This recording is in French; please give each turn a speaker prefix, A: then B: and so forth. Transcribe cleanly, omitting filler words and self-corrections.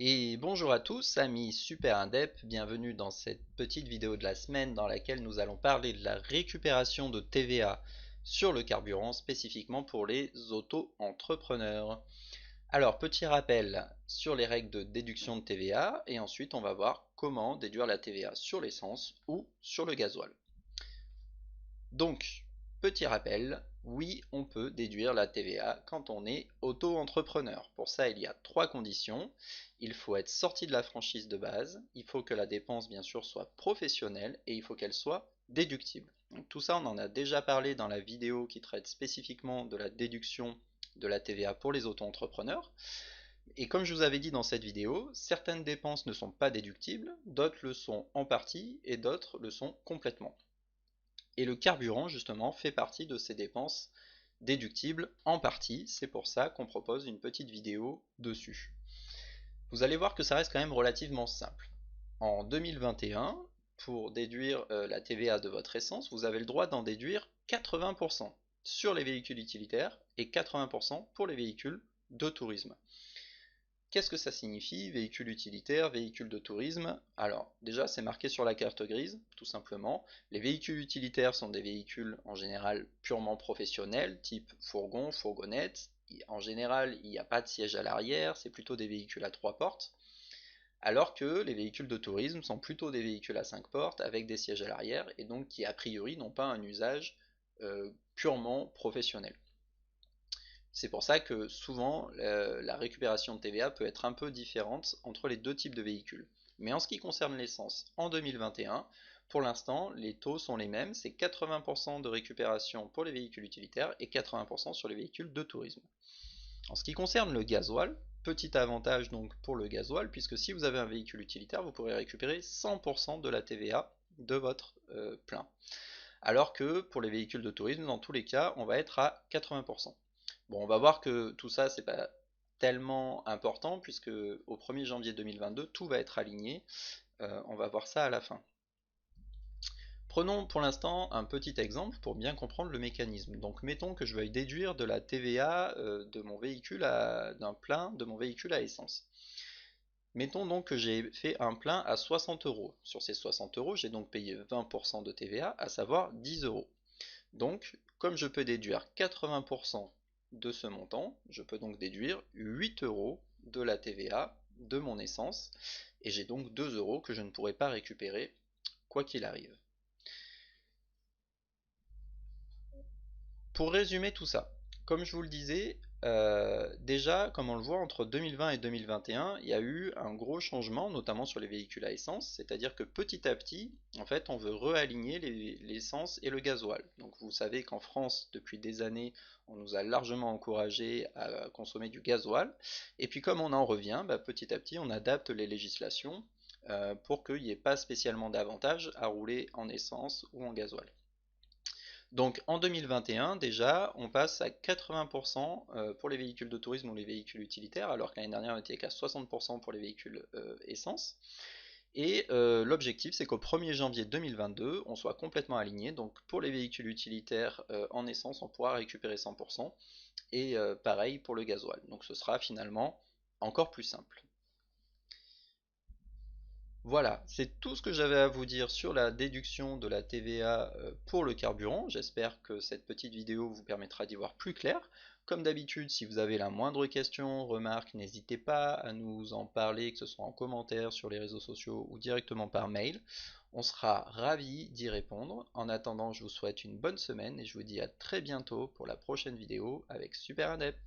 A: Et bonjour à tous, amis Super Indep, bienvenue dans cette petite vidéo de la semaine dans laquelle nous allons parler de la récupération de TVA sur le carburant, spécifiquement pour les auto-entrepreneurs. Alors, petit rappel sur les règles de déduction de TVA, et ensuite on va voir comment déduire la TVA sur l'essence ou sur le gasoil. Donc, petit rappel, oui, on peut déduire la TVA quand on est auto-entrepreneur. Pour ça, il y a trois conditions. Il faut être sorti de la franchise de base, il faut que la dépense, bien sûr, soit professionnelle et il faut qu'elle soit déductible. Donc, tout ça, on en a déjà parlé dans la vidéo qui traite spécifiquement de la déduction de la TVA pour les auto-entrepreneurs. Et comme je vous avais dit dans cette vidéo, certaines dépenses ne sont pas déductibles, d'autres le sont en partie et d'autres le sont complètement. Et le carburant, justement, fait partie de ces dépenses déductibles en partie. C'est pour ça qu'on propose une petite vidéo dessus. Vous allez voir que ça reste quand même relativement simple. En 2021, pour déduire la TVA de votre essence, vous avez le droit d'en déduire 80% sur les véhicules utilitaires et 80% pour les véhicules de tourisme. Qu'est-ce que ça signifie, véhicule utilitaire, véhicule de tourisme? Alors, déjà, c'est marqué sur la carte grise, tout simplement. Les véhicules utilitaires sont des véhicules en général purement professionnels, type fourgon, fourgonnette. En général, il n'y a pas de siège à l'arrière, c'est plutôt des véhicules à trois portes. Alors que les véhicules de tourisme sont plutôt des véhicules à cinq portes avec des sièges à l'arrière et donc qui a priori n'ont pas un usage purement professionnel. C'est pour ça que souvent la récupération de TVA peut être un peu différente entre les deux types de véhicules. Mais en ce qui concerne l'essence, en 2021, pour l'instant, les taux sont les mêmes, c'est 80% de récupération pour les véhicules utilitaires et 80% sur les véhicules de tourisme. En ce qui concerne le gasoil, petit avantage donc pour le gasoil, puisque si vous avez un véhicule utilitaire, vous pourrez récupérer 100% de la TVA de votre plein. Alors que pour les véhicules de tourisme, dans tous les cas, on va être à 80%. Bon, on va voir que tout ça, c'est pas tellement important puisque au 1er janvier 2022, tout va être aligné. On va voir ça à la fin. Prenons pour l'instant un petit exemple pour bien comprendre le mécanisme. Donc mettons que je veuille déduire de la TVA de mon véhicule d'un plein de mon véhicule à essence. Mettons donc que j'ai fait un plein à 60 euros. Sur ces 60 euros, j'ai donc payé 20% de TVA, à savoir 10 euros. Donc, comme je peux déduire 80% de ce montant, je peux donc déduire 8 euros de la TVA de mon essence, et j'ai donc 2 euros que je ne pourrai pas récupérer quoi qu'il arrive. Pour résumer tout ça, comme je vous le disais, déjà, comme on le voit, entre 2020 et 2021, il y a eu un gros changement, notamment sur les véhicules à essence, c'est-à-dire que petit à petit, en fait, on veut réaligner l'essence et le gasoil. Donc vous savez qu'en France, depuis des années, on nous a largement encouragé à consommer du gasoil, et puis comme on en revient, bah, petit à petit, on adapte les législations pour qu'il n'y ait pas spécialement d'avantage à rouler en essence ou en gasoil. Donc en 2021, déjà, on passe à 80% pour les véhicules de tourisme ou les véhicules utilitaires, alors qu'année dernière, on était qu'à 60% pour les véhicules essence. Et l'objectif, c'est qu'au 1er janvier 2022, on soit complètement aligné. Donc pour les véhicules utilitaires en essence, on pourra récupérer 100%. Et pareil pour le gasoil. Donc ce sera finalement encore plus simple. Voilà, c'est tout ce que j'avais à vous dire sur la déduction de la TVA pour le carburant. J'espère que cette petite vidéo vous permettra d'y voir plus clair. Comme d'habitude, si vous avez la moindre question, remarque, n'hésitez pas à nous en parler, que ce soit en commentaire sur les réseaux sociaux ou directement par mail. On sera ravis d'y répondre. En attendant, je vous souhaite une bonne semaine et je vous dis à très bientôt pour la prochaine vidéo avec Super Indep.